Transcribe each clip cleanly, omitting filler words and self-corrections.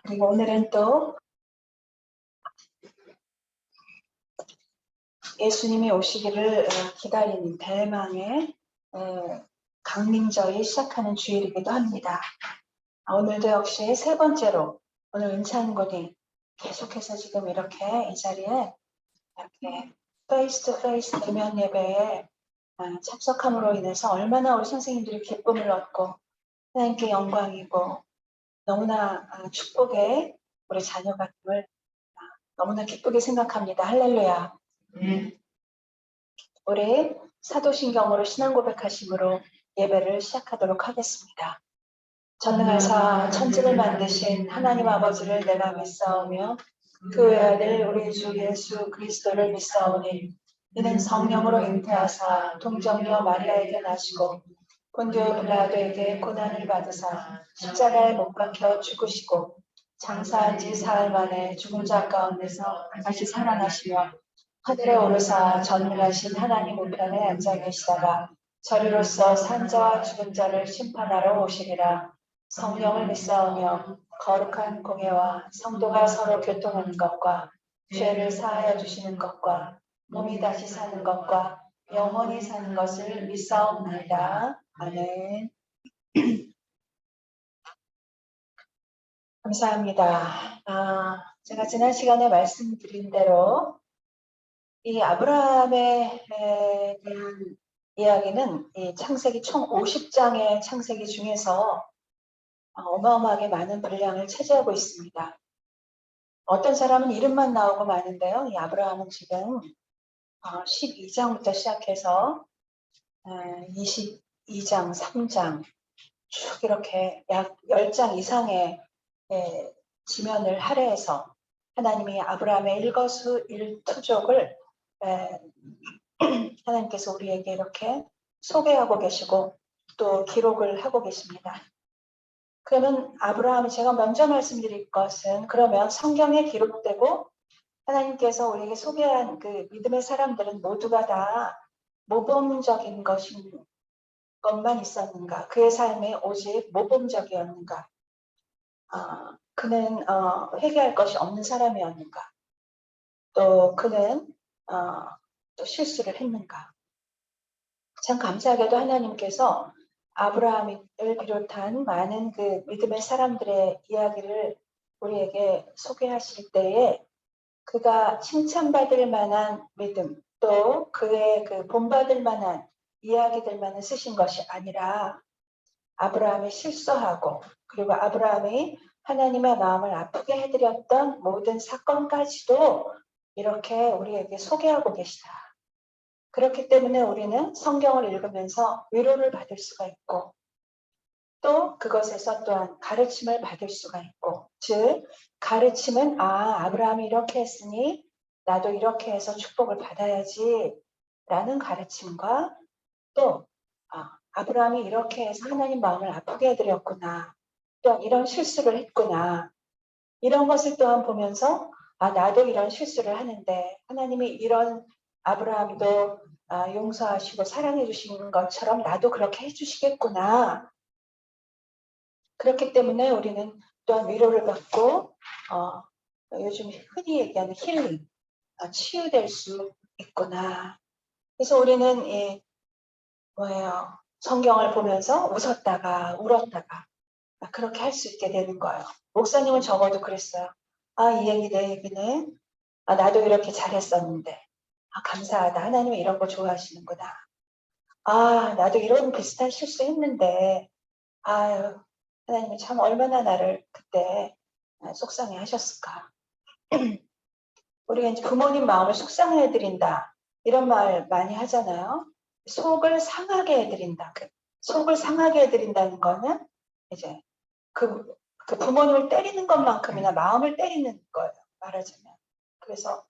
그리고 오늘은 또 예수님이 오시기를 기다리는 대망의 강림절이 시작하는 주일이기도 합니다. 오늘도 역시 세 번째로 오늘 은찬군이 계속해서 지금 이렇게 이 자리에 이렇게 페이스 투 페이스 대면 예배에 참석함으로 인해서 얼마나 우리 선생님들이 기쁨을 얻고 하나님께 영광이고 너무나 축복의 우리 자녀가 됨을 너무나 기쁘게 생각합니다. 할렐루야. 우리 사도신경으로 신앙 고백하심으로 예배를 시작하도록 하겠습니다. 전능하사 천지를 만드신 하나님 아버지를 내가 믿사오며 그 외아들 우리 주 예수 그리스도를 믿사오니 이는 성령으로 잉태하사 동정녀 마리아에게 나시고 본디오 빌라도에게 고난을 받으사 십자가에 못 박혀 죽으시고 장사한 지 사흘 만에 죽은 자 가운데서 다시 살아나시며 하늘에 오르사 전능하신 하나님 우편에 앉아 계시다가 저리로서 산자와 죽은 자를 심판하러 오시리라. 성령을 믿사오며 거룩한 공예와 성도가 서로 교통하는 것과 죄를 사하여 주시는 것과 몸이 다시 사는 것과 영원히 사는 것을 믿사옵나이다. 아멘. 감사합니다. 제가 지난 시간에 말씀드린 대로 이 아브라함에 대한 이야기는 이 창세기 총 50장의 창세기 중에서 어마어마하게 많은 분량을 차지하고 있습니다. 어떤 사람은 이름만 나오고 마는데요. 이 아브라함은 지금 12장부터 시작해서 22장, 3장 쭉 이렇게 약 10장 이상의 지면을 할애해서 하나님이 아브라함의 일거수일투족을 하나님께서 우리에게 이렇게 소개하고 계시고 또 기록을 하고 계십니다. 그러면 아브라함이 제가 먼저 말씀드릴 것은 그러면 성경에 기록되고 하나님께서 우리에게 소개한 그 믿음의 사람들은 모두가 다 모범적인 것만 있었는가? 그의 삶이 오직 모범적이었는가? 그는 회개할 것이 없는 사람이었는가? 또 그는 또 실수를 했는가? 참 감사하게도 하나님께서 아브라함을 비롯한 많은 그 믿음의 사람들의 이야기를 우리에게 소개하실 때에 그가 칭찬받을 만한 믿음 또 그의 그 본받을 만한 이야기들만을 쓰신 것이 아니라 아브라함이 실수하고 그리고 아브라함이 하나님의 마음을 아프게 해드렸던 모든 사건까지도 이렇게 우리에게 소개하고 계시다. 그렇기 때문에 우리는 성경을 읽으면서 위로를 받을 수가 있고 또 그것에서 또한 가르침을 받을 수가 있고 즉 가르침은 아브라함이 이렇게 했으니 나도 이렇게 해서 축복을 받아야지 라는 가르침과 또 아브라함이 이렇게 해서 하나님 마음을 아프게 해드렸구나 또 이런 실수를 했구나 이런 것을 또한 보면서 나도 이런 실수를 하는데 하나님이 이런 아브라함도 용서하시고 사랑해 주시는 것처럼 나도 그렇게 해주시겠구나. 그렇기 때문에 우리는 또한 위로를 받고 요즘 흔히 얘기하는 힐링, 치유될 수 있구나. 그래서 우리는 성경을 보면서 웃었다가 울었다가 그렇게 할 수 있게 되는 거예요. 목사님은 적어도 그랬어요. 이 얘기 내 얘기네. 나도 이렇게 잘했었는데. 감사하다. 하나님이 이런 거 좋아하시는구나. 나도 이런 비슷한 실수했는데. 아유, 하나님이 참 얼마나 나를 그때 속상해 하셨을까. 우리가 이제 부모님 마음을 속상해 해드린다. 이런 말 많이 하잖아요. 속을 상하게 해드린다. 속을 상하게 해드린다는 거는 이제 그 부모님을 때리는 것만큼이나 마음을 때리는 거예요. 말하자면. 그래서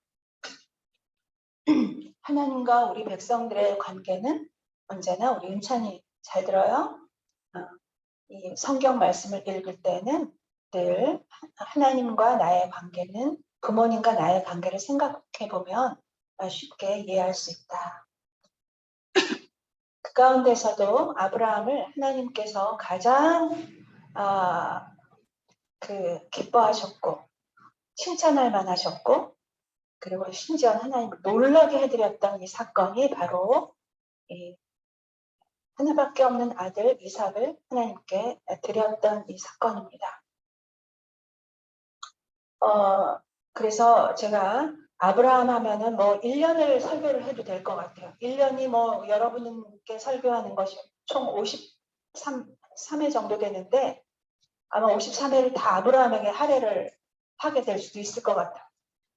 하나님과 우리 백성들의 관계는 언제나 우리 은찬이 잘 들어요. 이 성경 말씀을 읽을 때는 늘 하나님과 나의 관계는 부모님과 나의 관계를 생각해 보면 쉽게 이해할 수 있다. 그 가운데서도 아브라함을 하나님께서 가장 기뻐하셨고 칭찬할 만하셨고 그리고 심지어 하나님을 놀라게 해드렸던 이 사건이 바로 이 하나밖에 없는 아들 이삭을 하나님께 드렸던 이 사건입니다. 그래서 제가 아브라함 하면은 뭐 1년을 설교를 해도 될 것 같아요. 1년이 뭐 여러분께 설교하는 것이 총 53회 정도 되는데 아마 53회를 다 아브라함에게 할애를 하게 될 수도 있을 것 같아요.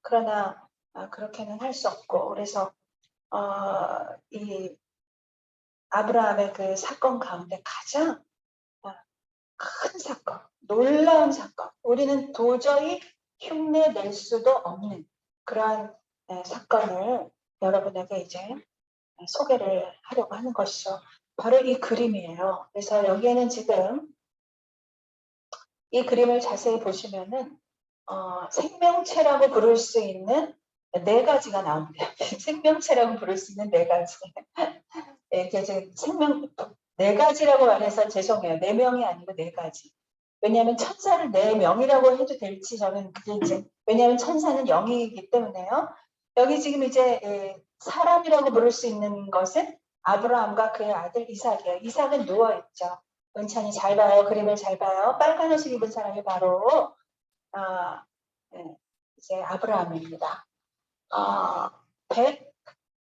그러나 그렇게는 할 수 없고 그래서 이 아브라함의 그 사건 가운데 가장 큰 사건, 놀라운 사건, 우리는 도저히 흉내 낼 수도 없는 그러한 사건을 여러분에게 이제 소개를 하려고 하는 것이죠. 바로 이 그림이에요. 그래서 여기에는 지금 이 그림을 자세히 보시면은 생명체라고 부를 수 있는 네 가지가 나옵니다. 생명체라고 부를 수 있는 네 가지. 이렇게 네 가지라고 말해서 죄송해요. 네 명이 아니고 네 가지. 왜냐하면 천사를 네 명이라고 해도 될지 저는 그게 이제 왜냐하면 천사는 영이기 때문에요. 여기 지금 이제 사람이라고 부를 수 있는 것은 아브라함과 그의 아들 이삭이에요. 이삭은 누워 있죠. 은찬이 잘 봐요. 그림을 잘 봐요. 빨간 옷을 입은 사람이 바로 이제 아브라함입니다.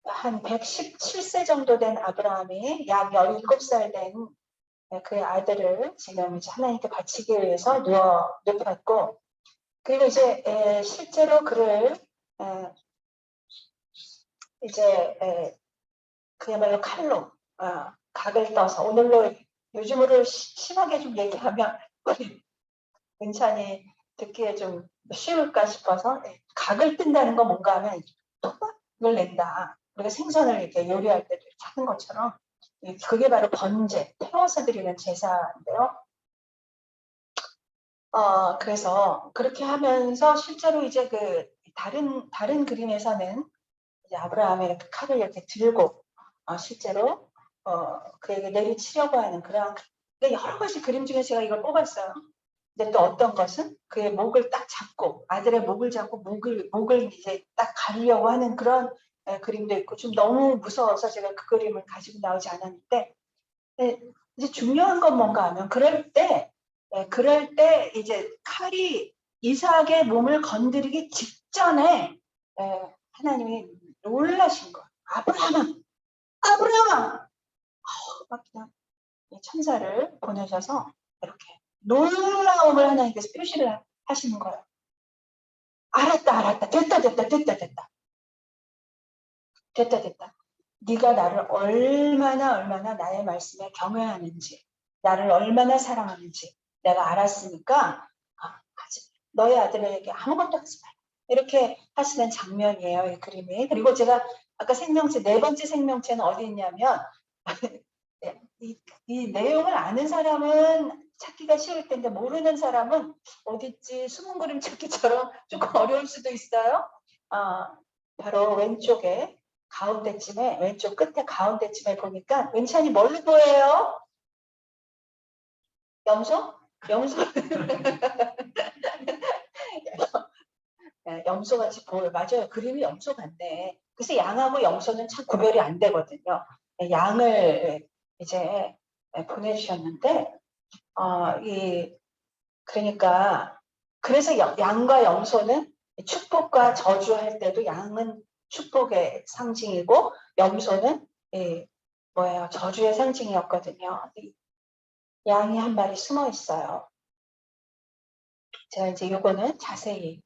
한 117세 정도 된 아브라함이 약 17살 된 그의 아들을 지금 이제 하나님께 바치기 위해서 눕혔고 그리고 이제 실제로 그를 이제 그야말로 칼로 각을 떠서 오늘로 요즘으로 심하게 좀 얘기하면 우리 은찬이 듣기에 좀 쉬울까 싶어서 각을 뜬다는 거 뭔가 하면 토막을 낸다. 우리가 생선을 이렇게 요리할 때도 이렇게 하는 것처럼 그게 바로 번제, 태워서 드리는 제사인데요. 그래서 그렇게 하면서 실제로 이제 그 다른 그림에서는 이제 아브라함이 이렇게 칼을 이렇게 들고 실제로 그에게 내리치려고 하는 그런 여러 가지 그림 중에 제가 이걸 뽑았어요. 근데 또 어떤 것은 그의 목을 딱 잡고 아들의 목을 잡고 목을 이제 딱 가리려고 하는 그런 그림도 있고 좀 너무 무서워서 제가 그 그림을 가지고 나오지 않았는데 이제 중요한 건 뭔가 하면 그럴 때 이제 칼이 이삭의 몸을 건드리기 직전에 하나님이 놀라신 거예요. 아브라함아 막 그냥 천사를 보내셔서 이렇게 놀라움을 하나님께서 표시를 하시는 거예요. 알았다. 됐다. 네가 나를 얼마나 나의 말씀에 경외하는지, 나를 얼마나 사랑하는지 내가 알았으니까 너의 아들에게 아무것도 하지 마. 이렇게 하시는 장면이에요, 이 그림이. 그리고 제가 아까 생명체, 네 번째 생명체는 어디 있냐면 이 내용을 아는 사람은 찾기가 쉬울 텐데 모르는 사람은 어딨지 숨은 그림 찾기처럼 조금 어려울 수도 있어요. 바로 왼쪽에 가운데쯤에 왼쪽 끝에 가운데쯤에 보니까 은찬이 뭘로 보여요? 염소? 염소같이 보여요. 맞아요. 그림이 염소 같네. 그래서 양하고 염소는 참 구별이 안 되거든요. 양을 이제 보내주셨는데 그러니까 그래서 양과 염소는 축복과 저주할 때도 양은 축복의 상징이고 염소는 저주의 상징이었거든요. 양이 한 마리 숨어 있어요. 제가 이제 요거는 자세히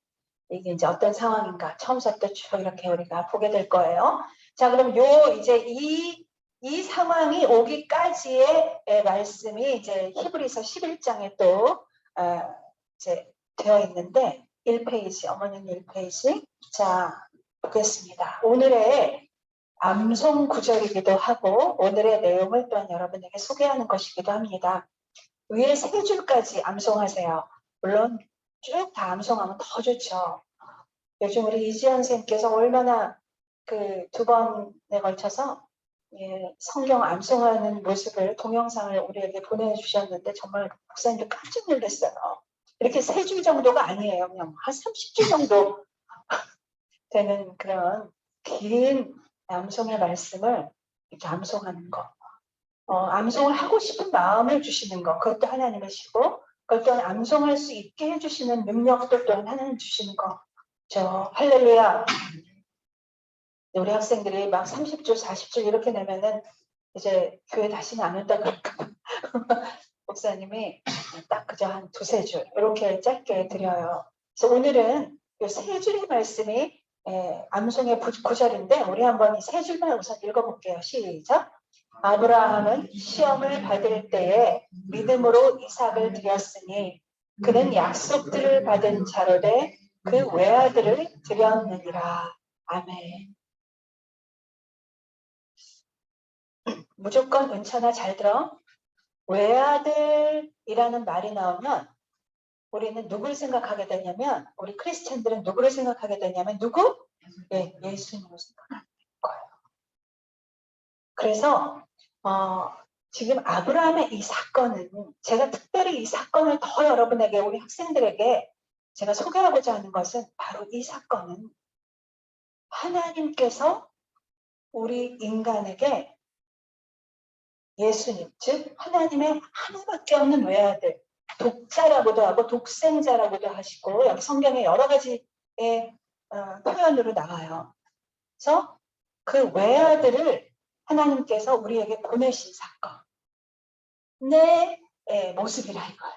이게 이제 어떤 상황인가 처음부터 쭉 이렇게 우리가 보게 될 거예요. 자, 그럼 이제 이 상황이 오기까지의 말씀이 이제 히브리서 11장에 또 이제 되어 있는데 1페이지, 어머니는 1페이지. 자, 보겠습니다. 오늘의 암송 구절이기도 하고 오늘의 내용을 또한 여러분에게 소개하는 것이기도 합니다. 위에 세 줄까지 암송하세요. 물론 쭉 다 암송하면 더 좋죠. 요즘 우리 이지연 선생님께서 얼마나 그 두 번에 걸쳐서 성경 암송하는 모습을 동영상을 우리에게 보내주셨는데 정말 목사님도 깜짝 놀랐어요. 이렇게 3줄 정도가 아니에요. 그냥 한 30줄 정도 되는 그런 긴 암송의 말씀을 이렇게 암송하는 거. 암송을 하고 싶은 마음을 주시는 거. 그것도 하나님이시고, 그걸 또한 암송할 수 있게 해주시는 능력도 또한 하나님 주시는 거. 할렐루야. 우리 학생들이 막 30줄, 40줄 이렇게 내면은 이제 교회 다시는 안 온다고 할까. 목사님이 딱 그저 한 2-3줄 이렇게 짧게 드려요. 그래서 오늘은 이 3줄의 말씀이 암송의 구절인데 우리 한번 이 3줄만 우선 읽어볼게요. 시작. 아브라함은 시험을 받을 때에 믿음으로 이삭을 드렸으니 그는 약속들을 받은 자로되 그 외아들을 드렸느니라. 아멘. 무조건 은천아 잘 들어. 외아들이라는 말이 나오면 우리는 누구를 생각하게 되냐면 우리 크리스찬들은 누구를 생각하게 되냐면 누구? 네, 예수님을 생각하는 거예요. 그래서 지금 아브라함의 이 사건은 제가 특별히 이 사건을 더 여러분에게 우리 학생들에게 제가 소개하고자 하는 것은 바로 이 사건은 하나님께서 우리 인간에게 예수님, 즉 하나님의 하나밖에 없는 외아들, 독자라고도 하고 독생자라고도 하시고 여기 성경에 여러 가지의 표현으로 나와요. 그래서 그 외아들을 하나님께서 우리에게 보내신 사건의 모습이라 이거예요.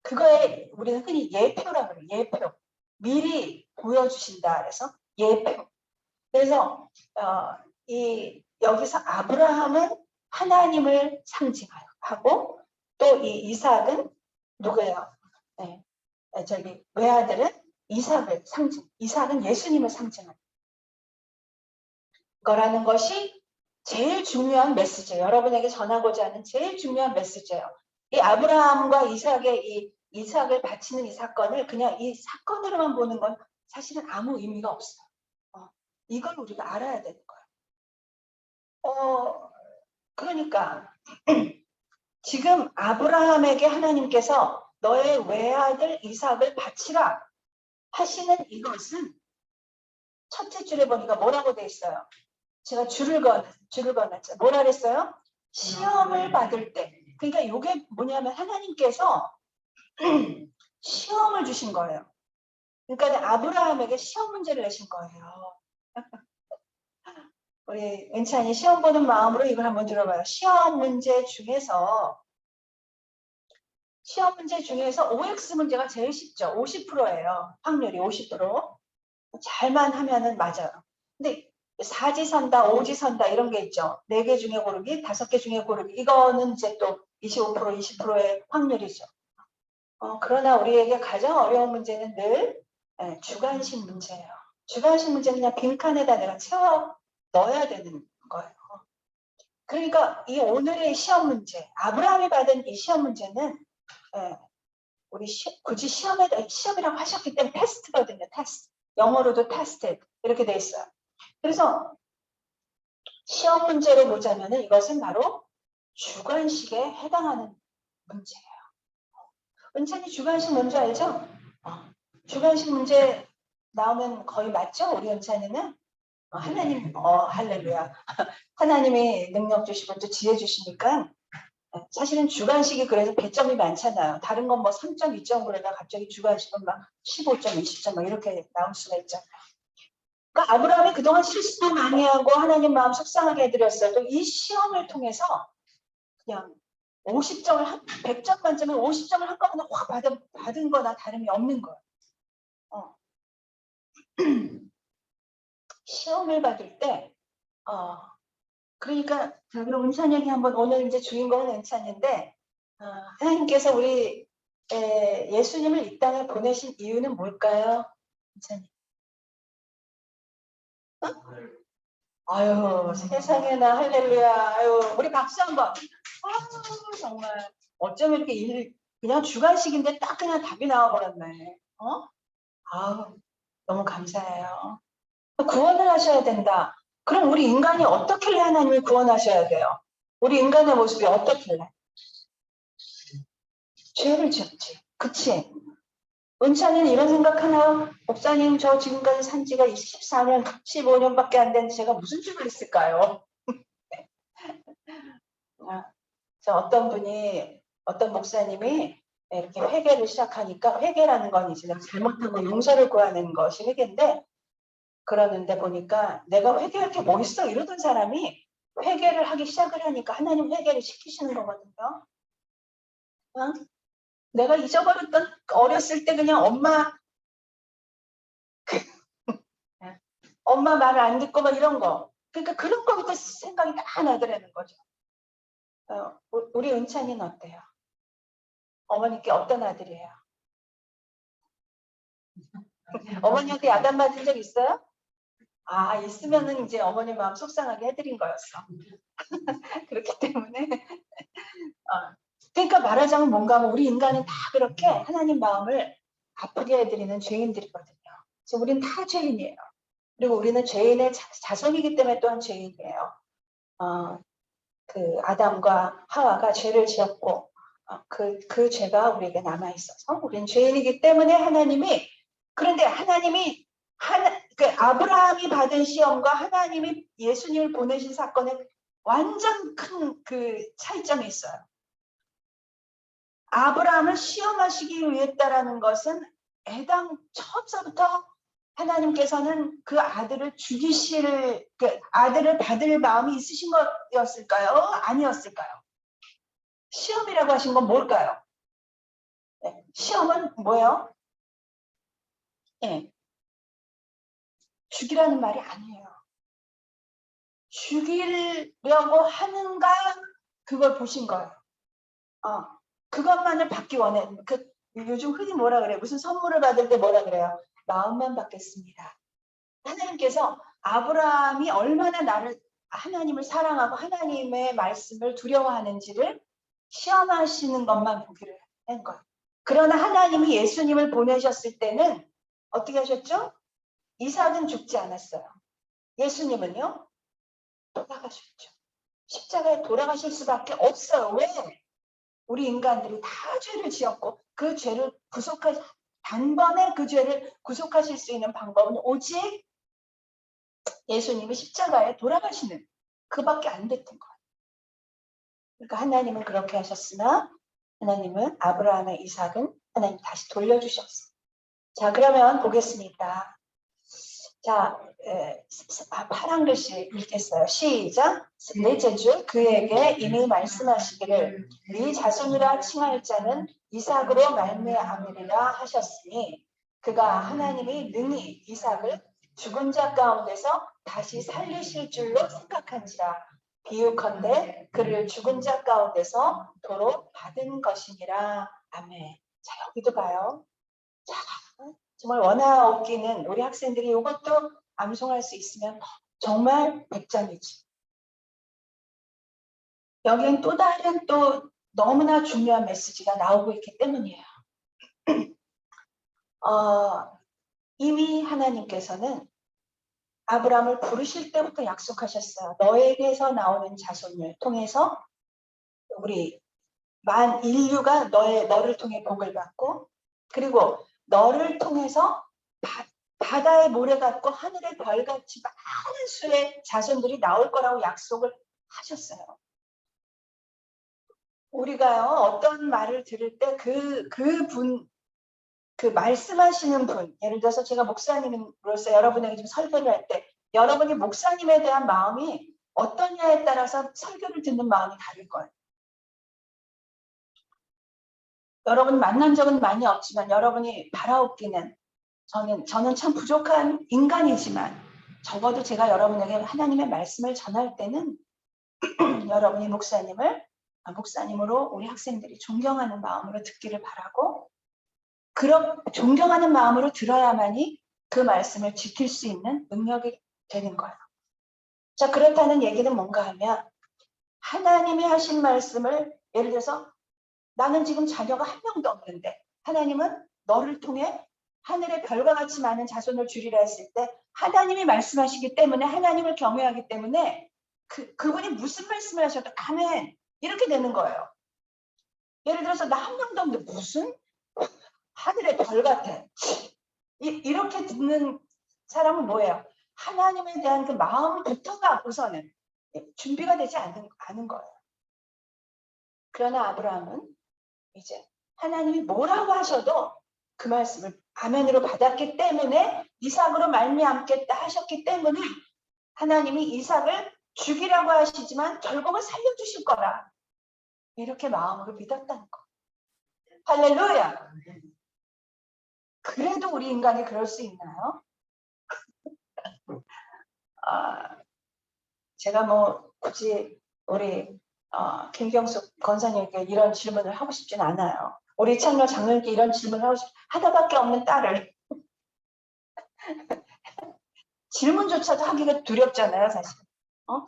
그거에 우리는 흔히 예표라고 해요. 예표. 미리 보여주신다 그래서 예표. 그래서 여기서 아브라함은 하나님을 상징하고 또 이 이삭은 누구예요? 저기 외아들은 이삭을 이삭은 예수님을 상징하는 거라는 것이 제일 중요한 메시지예요. 여러분에게 전하고자 하는 제일 중요한 메시지예요. 이 아브라함과 이삭의 이삭을 바치는 이 사건을 그냥 이 사건으로만 보는 건 사실은 아무 의미가 없어요. 이걸 우리가 알아야 되는 거예요. 그러니까 지금 아브라함에게 하나님께서 너의 외아들 이삭을 바치라 하시는 이것은 첫째 줄에 보니까 뭐라고 돼 있어요? 제가 줄을 건놨죠. 뭐라 그랬어요? 시험을 받을 때. 그러니까 이게 뭐냐면 하나님께서 시험을 주신 거예요. 그러니까 아브라함에게 시험 문제를 내신 거예요. 우리 은찬이 시험 보는 마음으로 이걸 한번 들어봐요. 시험 문제 중에서 OX 문제가 제일 쉽죠. 50%예요. 확률이 50%. 잘만 하면은 맞아요. 근데 4지선다, 5지선다 이런 게 있죠. 4개 중에 고르기, 5개 중에 고르기. 이거는 이제 또 25%, 20%의 확률이죠. 그러나 우리에게 가장 어려운 문제는 늘 주관식 문제예요. 주관식 문제는 그냥 빈칸에다 내가 채워 넣어야 되는 거예요. 그러니까 이 오늘의 시험 문제, 아브라함이 받은 이 시험 문제는 우리 굳이 시험이라고 하셨기 때문에 테스트거든요. 테스트. 영어로도 테스트 이렇게 돼 있어요. 그래서 시험 문제로 보자면은 이것은 바로 주관식에 해당하는 문제예요. 은찬이 주관식 뭔지 알죠? 주관식 문제 나오면 거의 맞죠? 우리 은찬이는 하나님, 할렐루야. 하나님이 능력 주시고 또 지혜 주시니까 사실은 주관식이 그래서 배점이 많잖아요. 다른 건 뭐 3점, 2점 그러다 갑자기 주관식은 막 15점, 20점 막 이렇게 나올 수가 있잖아요. 그러니까 아브라함이 그동안 실수도 많이 하고 하나님 마음 속상하게 해드렸어요. 또 이 시험을 통해서 그냥 50점을 100점 만점에 50점을 한꺼번에 확 받은 거나 다름이 없는 거예요. 시험을 받을 때 그러니까 그럼 은찬이 한번 오늘 이제 주인공은 은찬인데 하나님께서 우리 예수님을 이 땅에 보내신 이유는 뭘까요? 은찬이. 아유 세상에나 할렐루야. 아유 우리 박수 한번. 아유 정말 어쩜 이렇게 그냥 주관식인데 딱 그냥 답이 나와버렸네. 아우 너무 감사해요. 구원을 하셔야 된다. 그럼 우리 인간이 어떻길래 하나님을 구원하셔야 돼요? 우리 인간의 모습이 어떻길래? 죄를 지었지. 그치? 은찬이는 이런 생각하나요? 목사님, 저 지금까지 산 지가 14년, 15년밖에 안 됐는데 제가 무슨 죄를 했을까요? 어떤 분이, 어떤 목사님이 이렇게 회개를 시작하니까, 회개라는 건 이제 내가 잘못한 거 용서를 구하는 것이 회개인데, 그러는데 보니까 내가 회개할 게 뭐 있어? 이러던 사람이 회개를 하기 시작을 하니까 하나님 회개를 시키시는 거거든요. 어? 내가 잊어버렸던 어렸을 때 그냥 엄마 말을 안 듣고 막 이런 거. 그러니까 그런 거부터 생각이 다 나더라는 거죠. 우리 은찬이는 어때요? 어머니께 어떤 아들이에요? 어머니한테 야단 맞은 적 있어요? 아, 있으면은 이제 어머니 마음 속상하게 해드린 거였어. 그렇기 때문에. 그러니까 말하자면 뭔가 하면 우리 인간은 다 그렇게 하나님 마음을 아프게 해드리는 죄인들이거든요. 그래서 우리는 다 죄인이에요. 그리고 우리는 죄인의 자손이기 때문에 또한 죄인이에요. 그 아담과 하와가 죄를 지었고 그 죄가 우리에게 남아있어서 우리는 죄인이기 때문에 하나님이 그런데 하나님이 그 아브라함이 받은 시험과 하나님이 예수님을 보내신 사건에 완전 큰 그 차이점이 있어요. 아브라함을 시험하시기 위했다라는 것은 애당 처음서부터 하나님께서는 그 아들을 죽이실 그 아들을 받을 마음이 있으신 거였을까요? 아니었을까요? 시험이라고 하신 건 뭘까요? 네. 시험은 뭐예요? 네. 죽이라는 말이 아니에요. 죽이려고 하는가 그걸 보신 거예요. 그것만을 받기 원해. 요즘 흔히 뭐라 그래요? 무슨 선물을 받을 때 뭐라 그래요? 마음만 받겠습니다. 하나님께서 아브라함이 얼마나 하나님을 사랑하고 하나님의 말씀을 두려워하는지를 시험하시는 것만 보기를 한 거예요. 그러나 하나님이 예수님을 보내셨을 때는 어떻게 하셨죠? 이삭은 죽지 않았어요. 예수님은요? 돌아가셨죠. 십자가에 돌아가실 수밖에 없어요. 왜? 우리 인간들이 다 죄를 지었고 그 죄를 단번에 그 죄를 구속하실 수 있는 방법은 오직 예수님이 십자가에 돌아가시는 그밖에 안 됐던 거예요. 그러니까 하나님은 그렇게 하셨으나 하나님은 아브라함의 이삭은 하나님 다시 돌려주셨어요. 자, 그러면 보겠습니다. 자, 파란 글씨 읽겠어요. 시작. 넷째 주 그에게 이미 말씀하시기를 네 자손이라 칭할 자는 이삭으로 말미암으리라 하셨으니 그가 하나님이 능히 이삭을 죽은 자 가운데서 다시 살리실 줄로 생각한지라 비유컨대 그를 죽은 자 가운데서 도로 받은 것이니라. 아멘. 자, 여기도 봐요. 자, 정말 원화 얻기는 우리 학생들이 이것도 암송할 수 있으면 정말 100점이지. 여기엔 또 다른 또 너무나 중요한 메시지가 나오고 있기 때문이에요. 이미 하나님께서는 아브라함을 부르실 때부터 약속하셨어요. 너에게서 나오는 자손을 통해서 우리 만 인류가 너를 통해 복을 받고 그리고 너를 통해서 바다의 모래 같고 하늘의 별같이 많은 수의 자손들이 나올 거라고 약속을 하셨어요. 우리가요 어떤 말을 들을 때 그 말씀하시는 분, 예를 들어서 제가 목사님으로서 여러분에게 좀 설교를 할 때 여러분이 목사님에 대한 마음이 어떠냐에 따라서 설교를 듣는 마음이 다를 거예요. 여러분 만난 적은 많이 없지만 여러분이 바라옵기는 저는 참 부족한 인간이지만 적어도 제가 여러분에게 하나님의 말씀을 전할 때는 여러분이 목사님으로 우리 학생들이 존경하는 마음으로 듣기를 바라고 그런 존경하는 마음으로 들어야만이 그 말씀을 지킬 수 있는 능력이 되는 거예요. 자, 그렇다는 얘기는 뭔가 하면 하나님이 하신 말씀을 예를 들어서 나는 지금 자녀가 한 명도 없는데 하나님은 너를 통해 하늘의 별과 같이 많은 자손을 주리라 했을 때 하나님이 말씀하시기 때문에 하나님을 경외하기 때문에 그분이 무슨 말씀을 하셔도 아멘 이렇게 되는 거예요. 예를 들어서 나 한 명도 없는데 무슨 하늘의 별 같아. 이렇게 듣는 사람은 뭐예요? 하나님에 대한 그 마음부터가 우선은 준비가 되지 않은 거예요. 그러나 아브라함은 이제 하나님이 뭐라고 하셔도 그 말씀을 아멘으로 받았기 때문에 이삭으로 말미암겠다 하셨기 때문에 하나님이 이삭을 죽이라고 하시지만 결국은 살려주실 거라 이렇게 마음으로 믿었다는 거. 할렐루야. 그래도 우리 인간이 그럴 수 있나요? 제가 뭐 굳이 우리 김경숙 권사님께 이런 질문을 하고 싶진 않아요. 우리 창녀 장로님께 이런 질문을 하나밖에 없는 딸을 질문조차도 하기가 두렵잖아요, 사실.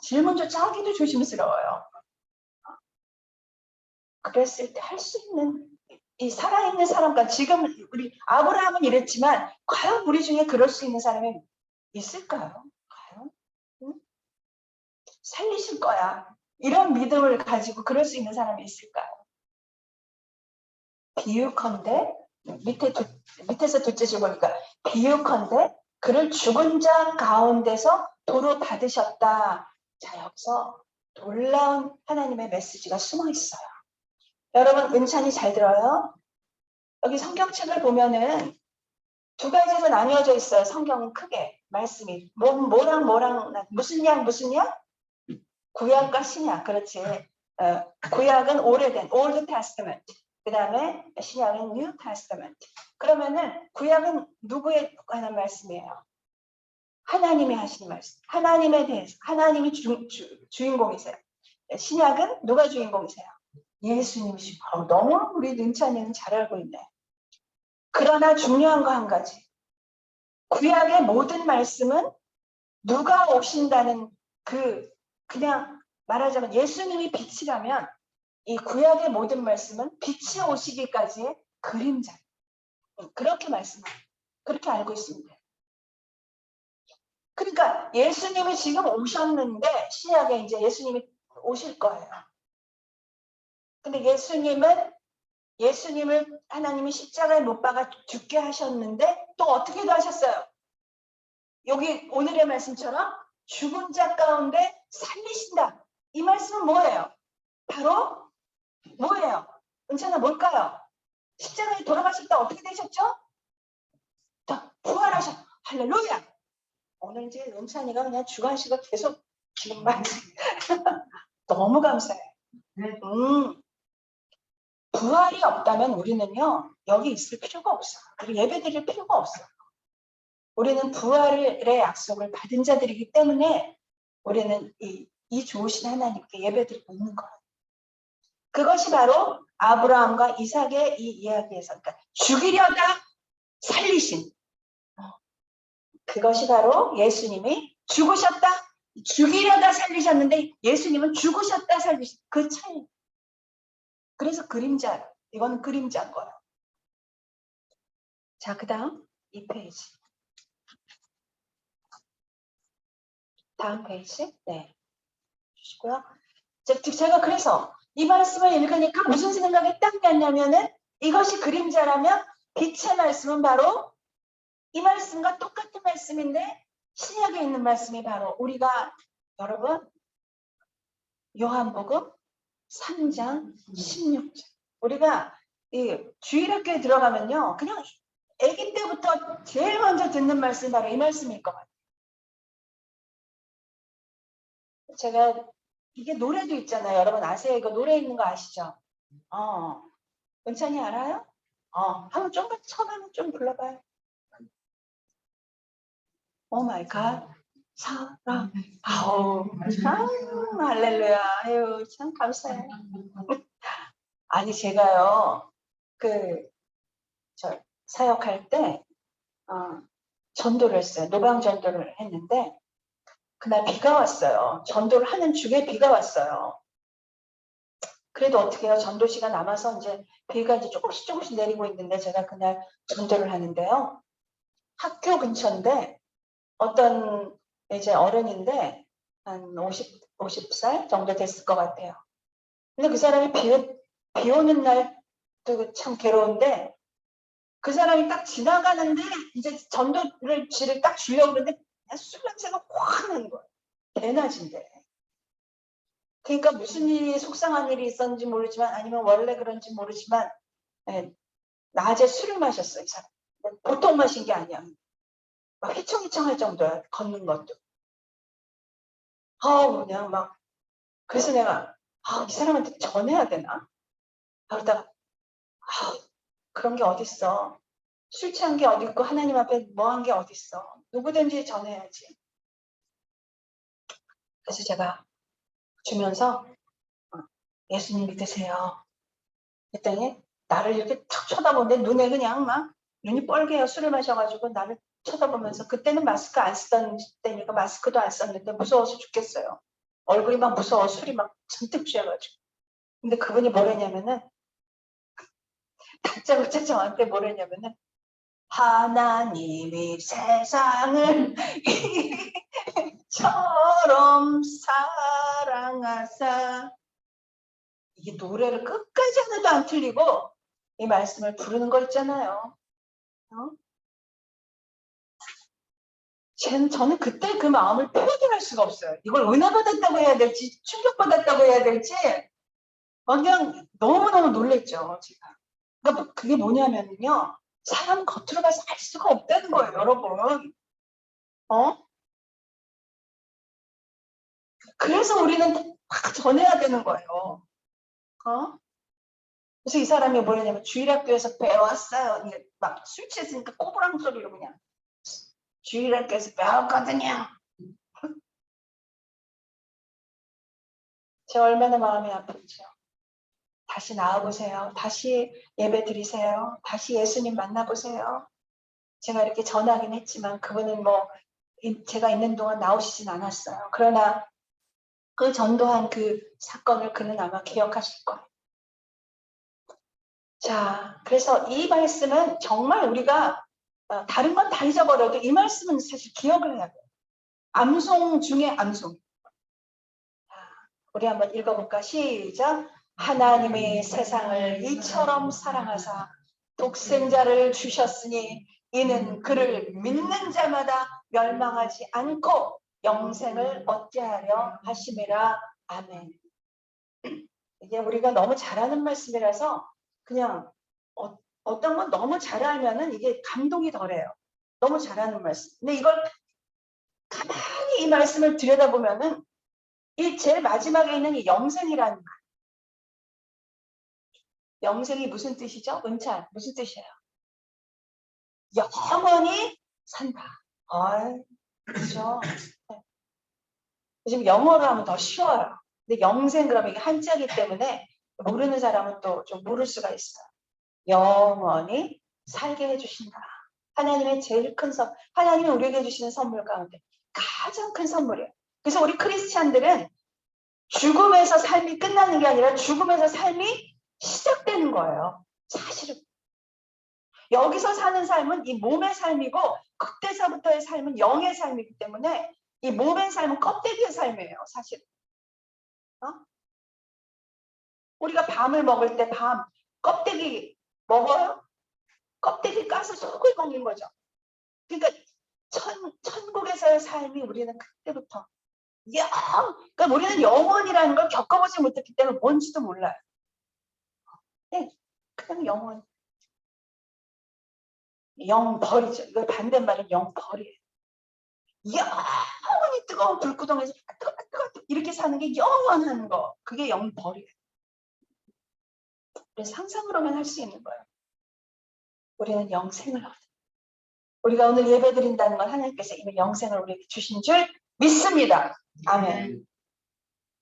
질문조차 하기도 조심스러워요. 그랬을 때 할 수 있는 이 살아있는 사람과 지금 우리 아브라함은 이랬지만 과연 우리 중에 그럴 수 있는 사람이 있을까요? 과연? 응? 살리실 거야. 이런 믿음을 가지고 그럴 수 있는 사람이 있을까요? 비유컨대 밑에서 둘째 줄 보니까 비유컨대 그를 죽은 자 가운데서 도로 받으셨다. 자, 여기서 놀라운 하나님의 메시지가 숨어 있어요. 여러분 은찬이 잘 들어요? 여기 성경책을 보면은 두 가지로 나뉘어져 있어요. 성경은 크게 말씀이 뭐랑 무슨 양 구약과 신약. 그렇지. 구약은 오래된 Old Testament. 그 다음에 신약은 New Testament. 그러면은 구약은 누구에 관한 말씀이에요? 하나님이 하시는 말씀. 하나님에 대해서. 하나님이 주인공이세요. 신약은 누가 주인공이세요? 예수님이시고. 너무 우리 은찬이는 잘 알고 있네. 그러나 중요한 거 한 가지. 구약의 모든 말씀은 누가 오신다는 그냥 말하자면 예수님이 빛이라면 이 구약의 모든 말씀은 빛이 오시기까지의 그림자. 그렇게 그렇게 알고 있습니다. 그러니까 예수님이 지금 오셨는데 신약에 이제 예수님이 오실 거예요. 근데 예수님을 하나님이 십자가에 못 박아 죽게 하셨는데 또 어떻게도 하셨어요? 여기 오늘의 말씀처럼 죽은 자 가운데 살리신다. 이 말씀은 뭐예요? 바로 뭐예요? 은찬아 뭘까요? 십자가에 돌아가셨다 어떻게 되셨죠? 부활하셨. 할렐루야. 오늘 이제 은찬이가 그냥 주관식을 계속 지금 너무 감사해. 부활이 없다면 우리는요 여기 있을 필요가 없어요. 그리고 예배 드릴 필요가 없어요. 우리는 부활의 약속을 받은 자들이기 때문에 우리는 이 좋으신 하나님께 예배드리고 있는 거예요. 그것이 바로 아브라함과 이삭의 이 이야기에서 그러니까 죽이려다 살리신 그것이 바로 예수님이 죽으셨다 죽이려다 살리셨는데 예수님은 죽으셨다 살리신 그 차이. 그래서 그림자 이건 그림자인 거예요. 자, 그 다음 2페이지. 다음 페이지. 네. 주시고요. 제가 그래서 이 말씀을 읽으니까 무슨 생각이 딱 났냐면은 이것이 그림자라면 빛의 말씀은 바로 이 말씀과 똑같은 말씀인데 신약에 있는 말씀이 바로 우리가 여러분 요한복음 3장 16절 우리가 이 주일학교에 들어가면요 그냥 아기 때부터 제일 먼저 듣는 말씀이 바로 이 말씀일 것 같아요. 제가 이게 노래도 있잖아요. 여러분 아세요? 이거 노래 있는 거 아시죠? 은찬이 알아요? 한번 좀 처음 한번 좀 불러봐요. 오 마이 갓 사랑 아우 할렐루야 아유 참 감사해요. 아니 제가요 저 사역할 때 전도를 했어요. 노방 전도를 했는데 그날 비가 왔어요. 전도를 하는 중에 비가 왔어요. 그래도 어떻게 해요? 전도 시간 남아서 이제 비가 이제 조금씩 내리고 있는데 제가 그날 전도를 하는데요. 학교 근처인데 어떤 이제 어른인데 한 50살 정도 됐을 것 같아요. 근데 그 사람이 비 오는 날도 참 괴로운데 그 사람이 딱 지나가는데 이제 전도를 지를 딱 주려고 그러는데 술 냄새가 확 나는 거예요. 대낮인데. 그러니까 무슨 일이 속상한 일이 있었는지 모르지만 아니면 원래 그런지 모르지만 낮에 술을 마셨어요. 이 사람. 보통 마신 게 아니야. 막 휘청휘청할 정도야. 걷는 것도. 그냥 막 그래서 내가 이 사람한테 전해야 되나? 그러다가 그런 게 어딨어. 술 취한 게 어디 있고 하나님 앞에 뭐 한 게 어딨어. 누구든지 전해야지. 그래서 제가 주면서 예수님 믿으세요. 그랬더니 나를 이렇게 탁 쳐다보는데 눈에 그냥 막 눈이 뻘개요. 술을 마셔가지고 나를 쳐다보면서 그때는 마스크 안 쓰던 때니까 마스크도 안 썼는데 무서워서 죽겠어요. 얼굴이 막 무서워 술이 막 잔뜩 취해가지고. 근데 그분이 뭐랬냐면은 다짜고짜 저한테 뭐랬냐면은 하나님이 세상을 이처럼 사랑하사 이게 노래를 끝까지 하나도 안 틀리고 이 말씀을 부르는 거 있잖아요. 저는 그때 그 마음을 표현할 수가 없어요. 이걸 은혜받았다고 해야 될지 충격받았다고 해야 될지 그냥 너무너무 놀랬죠. 제가. 그러니까 그게 뭐냐면요. 사람 겉으로 봐서 알 수가 없다는 거예요. 여러분. 그래서 우리는 막 전해야 되는 거예요. 그래서 이 사람이 뭐냐면 주일학교에서 배웠어요. 막 술 취했으니까 꼬부랑 소리로 그냥 주일학교에서 배웠거든요. 제가 얼마나 마음이 아픈지요. 다시 나와보세요. 다시 예배 드리세요. 다시 예수님 만나보세요. 제가 이렇게 전하긴 했지만 그분은 뭐 제가 있는 동안 나오시진 않았어요. 그러나 그 전도한 그 사건을 그는 아마 기억하실 거예요. 자, 그래서 이 말씀은 정말 우리가 다른 건 다 잊어버려도 이 말씀은 사실 기억을 해야 돼요. 암송 중에 암송. 우리 한번 읽어볼까? 시작. 하나님이 세상을 이처럼 사랑하사 독생자를 주셨으니 이는 그를 믿는 자마다 멸망하지 않고 영생을 얻게 하려 하심이라. 아멘. 이게 우리가 너무 잘하는 말씀이라서 그냥 어떤 건 너무 잘 알면은 이게 감동이 덜해요. 너무 잘하는 말씀. 근데 이걸 가만히 이 말씀을 들여다보면은 이 제일 마지막에 있는 이 영생이라는 말. 영생이 무슨 뜻이죠? 은찬 무슨 뜻이에요? 영원히 산다. 그렇죠. 지금 영어로 하면 더 쉬워요. 근데 영생 그러면 이게 한자이기 때문에 모르는 사람은 또 좀 모를 수가 있어요. 영원히 살게 해주신다. 하나님의 제일 큰 하나님이 우리에게 주시는 선물 가운데 가장 큰 선물이에요. 그래서 우리 크리스찬들은 죽음에서 삶이 끝나는 게 아니라 죽음에서 삶이 시작되는 거예요. 사실은. 여기서 사는 삶은 이 몸의 삶이고 그때서부터의 삶은 영의 삶이기 때문에 이 몸의 삶은 껍데기의 삶이에요. 사실. 우리가 밤을 먹을 때 밤 껍데기 먹어요? 껍데기 까서 속을 먹는 거죠. 그러니까 천국에서의 삶이 우리는 그때부터 그러니까 우리는 영원이라는 걸 겪어보지 못했기 때문에 뭔지도 몰라요. 네, 그냥 영벌이죠. 이거 반대말은 영벌이에요. 영원히 뜨거운 불구덩에서 이렇게 사는 게 영원한 거. 그게 영벌이에요. 그래서 상상으로만 할 수 있는 거예요. 우리는 영생을 얻어요. 우리가 오늘 예배 드린다는 건 하나님께서 이미 영생을 우리에게 주신 줄 믿습니다. 아멘.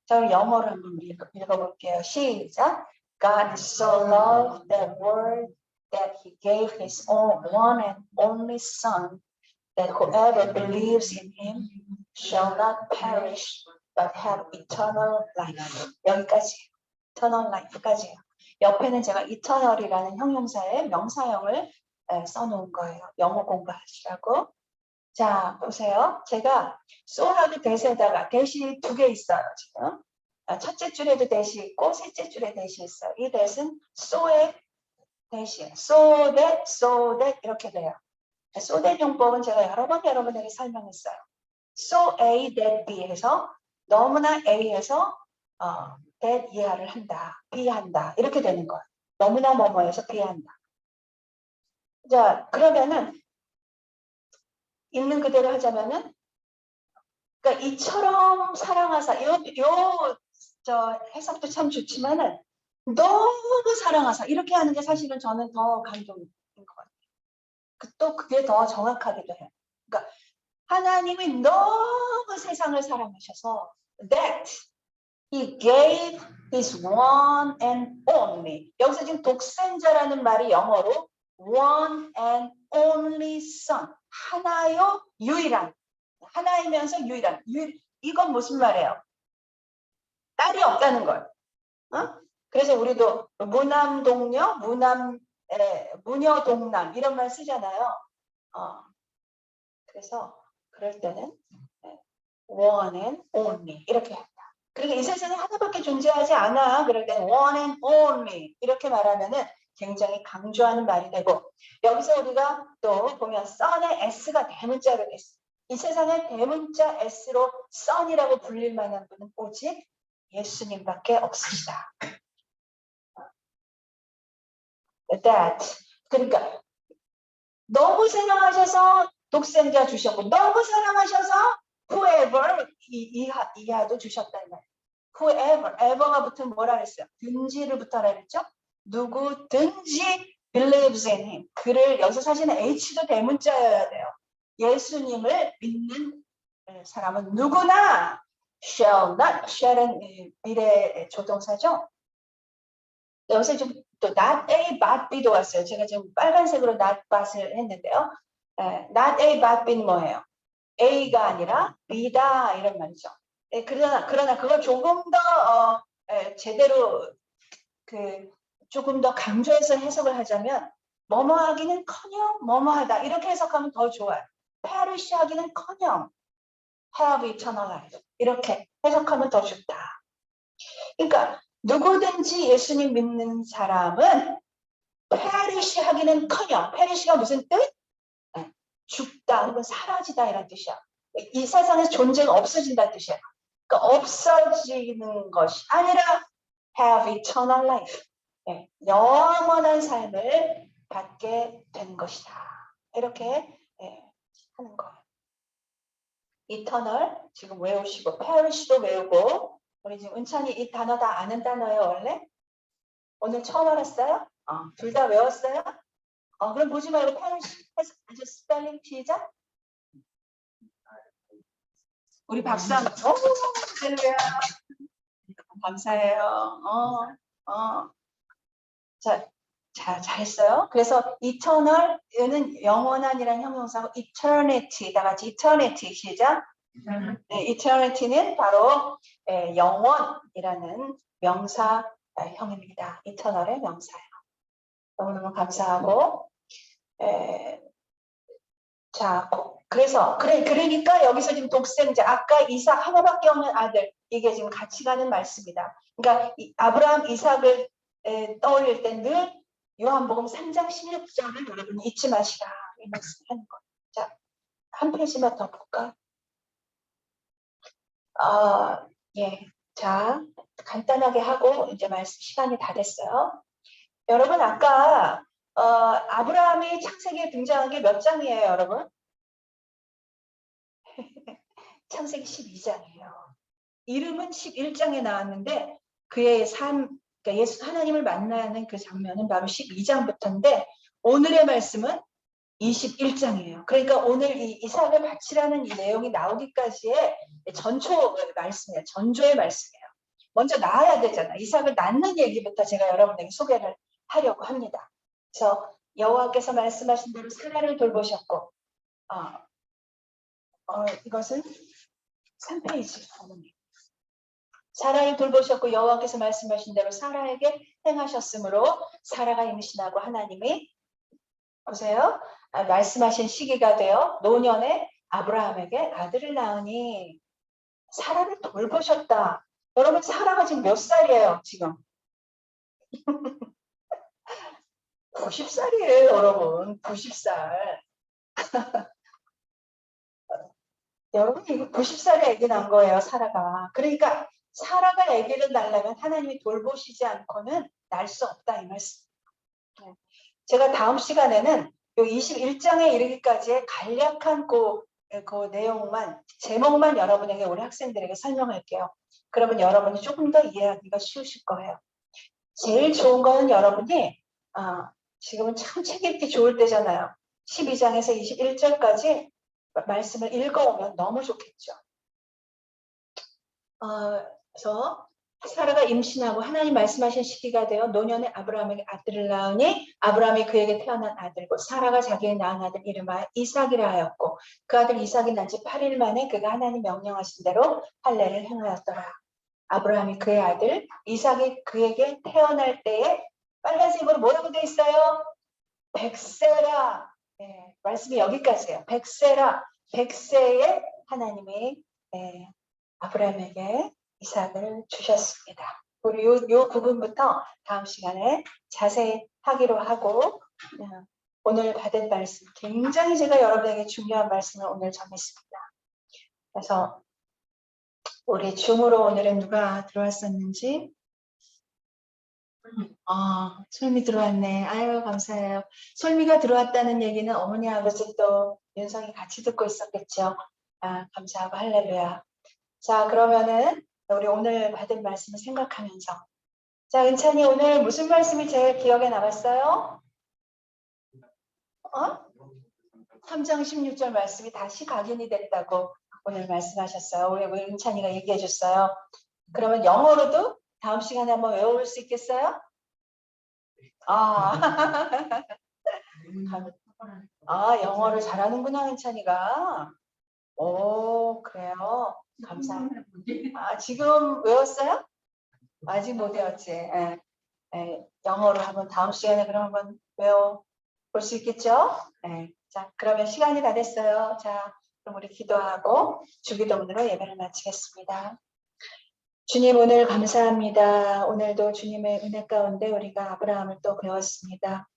자, 영어로 한번 읽어볼게요. 시작. God so loved the world that he gave his one and only Son, that whoever believes in him shall not perish but have eternal life. 여기까지. eternal life까지요. 옆에는 제가 eternal이라는 형용사의 명사형을 써놓은 거예요. 영어 공부하시라고. 자, 보세요. 제가 so하고 that에다가 that이 두 개 있어요, 지금. 첫째 줄에도 that이 있고 셋째 줄에 that이 있어요. 이 that은 so의 대신 so that 이렇게 돼요. so that 용법은 제가 여러 번 여러분에게 설명했어요. so A that B 해서 너무나 A에서 that 이하를 한다, B 한다 이렇게 되는 거예요. 너무나 뭐뭐해서 B 한다. 자 그러면은 있는 그대로 하자면은 그러니까 이처럼 사랑하사 저 해석도 참 좋지만은 너무 사랑하사 이렇게 하는 게 사실은 저는 더 감동인 것 같아요. 또 그게 더 정확하기도 해요. 그러니까 하나님이 너무 세상을 사랑하셔서 that he gave his one and only 여기서 지금 독생자라는 말이 영어로 one and only son 하나요 유일한 하나이면서 유일한 이건 무슨 말이에요? 딸이 없다는 걸. 그래서 우리도 무남동녀, 무녀동남 이런 말 쓰잖아요. 그래서 그럴 때는 one and only 이렇게 한다. 그러니까 이 세상에 하나밖에 존재하지 않아. 그럴 때는 one and only 이렇게 말하면은 굉장히 강조하는 말이 되고 여기서 우리가 또 보면 son의 s가 대문자로 됐어. 이 세상에 대문자 s로 son이라고 불릴 만한 분은 오직 예수님밖에 없습니다. That 그러니까 너무 사랑하셔서 독생자 주셨고 너무 사랑하셔서 whoever 이하도 주셨다는 말이에요. whoever ever가 붙으면 뭐라 그랬어요? 든지를 붙어라 그랬죠? 누구든지 believes in him 그를 여기서 사실은 H도 대문자여야 돼요. 예수님을 믿는 사람은 누구나 shall not shall은 미래 조동사죠. 여기서 좀 또 not A but B도 왔어요. 제가 지금 빨간색으로 not but을 했는데요. not A but B는 뭐예요? A가 아니라 B다 이런 말이죠. 그러나 그걸 조금 더 제대로 조금 더 강조해서 해석을 하자면 뭐뭐 하기는커녕 뭐뭐 하다 이렇게 해석하면 더 좋아요. perish 하기는커녕 have eternal life 이렇게 해석하면 더 좋다. 그러니까 누구든지 예수님 믿는 사람은 perish 하기는커녕 perish가 무슨 뜻? 죽다 혹은 사라지다 이런 뜻이야. 이 세상에서 존재가 없어진다는 뜻이야. 그러니까 없어지는 것이 아니라 have eternal life. 영원한 삶을 받게 된 것이다. 이렇게 하는 거예요. eternal 지금 외우시고 perish도 외우고 우리 지금 은찬이 이 단어 다 아는 단어예요 원래? 오늘 처음 알았어요? 둘 다 외웠어요? 그럼 보지 말고 perish 해서 스펠링 시작. 우리 박수 한번. 할렐루야. 감사해요. 자, 잘했어요. 그래서 eternal은 영원한이라는 형용사고 eternity 다 같이 eternity 시작. eternity는 바로 영원이라는 명사형입니다. eternal의 명사예요. 너무너무 감사하고 자, 그러니까 여기서 지금 독생자 아까 이삭 하나밖에 없는 아들 이게 지금 같이 가는 말씀이다. 그러니까 아브라함 이삭을 떠올릴 때 늘 요한복음 3장 16절을 여러분 잊지 마시라 이 말씀을 하는 거예요. 자, 한 페이지만 더 볼까? 예, 자 간단하게 하고 이제 말씀 시간이 다 됐어요. 여러분 아까 아브라함이 창세기에 등장한 게 몇 장이에요, 여러분? 창세기 12장이에요. 이름은 11장에 나왔는데 그의 삶, 그러니까 예수 하나님을 만나는 그 장면은 바로 12장부터인데 오늘의 말씀은 21장이에요. 그러니까 오늘 이 이삭을 바치라는 이 내용이 나오기까지의 전초 말씀이에요. 전조의 말씀이에요. 먼저 낳아야 되잖아. 이삭을 낳는 얘기부터 제가 여러분에게 소개를 하려고 합니다. 그래서 여호와께서 말씀하신 대로 사라를 돌보셨고 이것은 3페이지 어머니. 사라를 돌보셨고 여호와께서 말씀하신 대로 사라에게 행하셨으므로 사라가 임신하고 하나님이 보세요. 말씀하신 시기가 되어 노년에 아브라함에게 아들을 낳으니 사라를 돌보셨다. 여러분 사라가 지금 몇 살이에요? 지금 90살이에요, 여러분. 90살. 여러분, 이거 90살에 아기 낳은 거예요, 사라가. 그러니까 사라가 아기를 낳으려면 하나님이 돌보시지 않고는 낳을 수 없다, 이 말씀. 제가 다음 시간에는 요 21장에 이르기까지의 간략한 그 내용만, 제목만 여러분에게, 우리 학생들에게 설명할게요. 그러면 여러분이 조금 더 이해하기가 쉬우실 거예요. 제일 좋은 거는 여러분이, 지금은 참 책 읽기 좋을 때잖아요. 12장에서 21절까지 말씀을 읽어오면 너무 좋겠죠. 그래서 사라가 임신하고 하나님 말씀하신 시기가 되어 노년에 아브라함에게 아들을 낳으니 아브라함이 그에게 태어난 아들고 사라가 자기의 낳은 아들 이름하여 이삭이라 하였고 그 아들 이삭이 난 지 8일 만에 그가 하나님 명령하신 대로 할례를 행하였더라. 아브라함이 그의 아들 이삭이 그에게 태어날 때에 빨간색으로 뭐라고 되어 있어요? 백세라. 네, 말씀이 여기까지예요. 백세라. 백세에 하나님이 아브라함에게 이삭을 주셨습니다. 우리 요 부분부터 다음 시간에 자세히 하기로 하고 오늘 받은 말씀 굉장히 제가 여러분에게 중요한 말씀을 오늘 전했습니다. 그래서 우리 줌으로 오늘은 누가 들어왔었는지 솔미 들어왔네. 아유 감사해요. 솔미가 들어왔다는 얘기는 어머니 아버지 또 윤성이 같이 듣고 있었겠죠. 감사하고 할렐루야. 자 그러면은 우리 오늘 받은 말씀을 생각하면서 자 은찬이 오늘 무슨 말씀이 제일 기억에 남았어요? 3장 16절 말씀이 다시 각인이 됐다고 오늘 말씀하셨어요. 우리 은찬이가 얘기해 줬어요. 그러면 영어로도 다음 시간에 한번 외워볼 수 있겠어요? 영어를 잘하는구나 은찬이가. 오 그래요. 감사합니다. 지금 외웠어요? 아직 못 외웠지. 영어로 한번 다음 시간에 그럼 한번 외워볼 수 있겠죠? 자 그러면 시간이 다 됐어요. 자 그럼 우리 기도하고 주기도문으로 예배를 마치겠습니다. 주님 오늘 감사합니다. 오늘도 주님의 은혜 가운데 우리가 아브라함을 또 배웠습니다.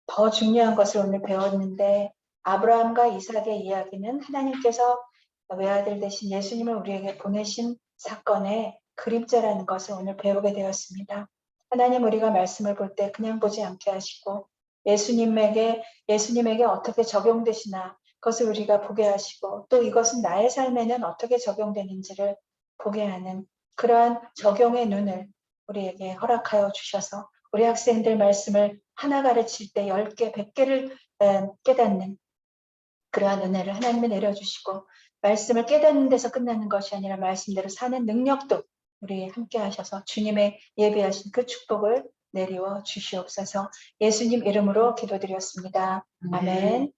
더 중요한 것을 오늘 배웠는데 아브라함과 이삭의 이야기는 하나님께서 외아들 대신 예수님을 우리에게 보내신 사건의 그림자라는 것을 오늘 배우게 되었습니다. 하나님 우리가 말씀을 볼 때 그냥 보지 않게 하시고 예수님에게 어떻게 적용되시나 그것을 우리가 보게 하시고 또 이것은 나의 삶에는 어떻게 적용되는지를 보게 하는 그러한 적용의 눈을 우리에게 허락하여 주셔서 우리 학생들 말씀을 하나 가르칠 때 10개, 100개를 깨닫는 그러한 은혜를 하나님이 내려주시고 말씀을 깨닫는 데서 끝나는 것이 아니라 말씀대로 사는 능력도 우리 함께 하셔서 주님의 예비하신 그 축복을 내리워 주시옵소서. 예수님 이름으로 기도드렸습니다. 아멘.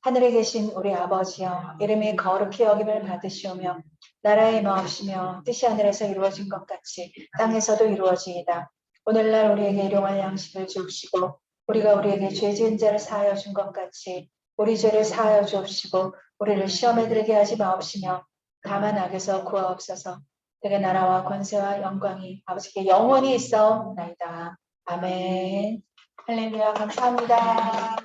하늘에 계신 우리 아버지여 이름이 거룩히 여김을 받으시오며 나라의 마옵시며 뜻이 하늘에서 이루어진 것 같이 땅에서도 이루어지이다. 오늘날 우리에게 일용할 양식을 주옵시고 우리가 우리에게 죄 지은 자를 사하여 준 것 같이 우리 죄를 사하여 주옵시고 우리를 시험에 들게 하지 마옵시며 다만 악에서 구하옵소서. 되게 나라와 권세와 영광이 아버지께 영원히 있어나이다. 아멘. 할렐루야 감사합니다.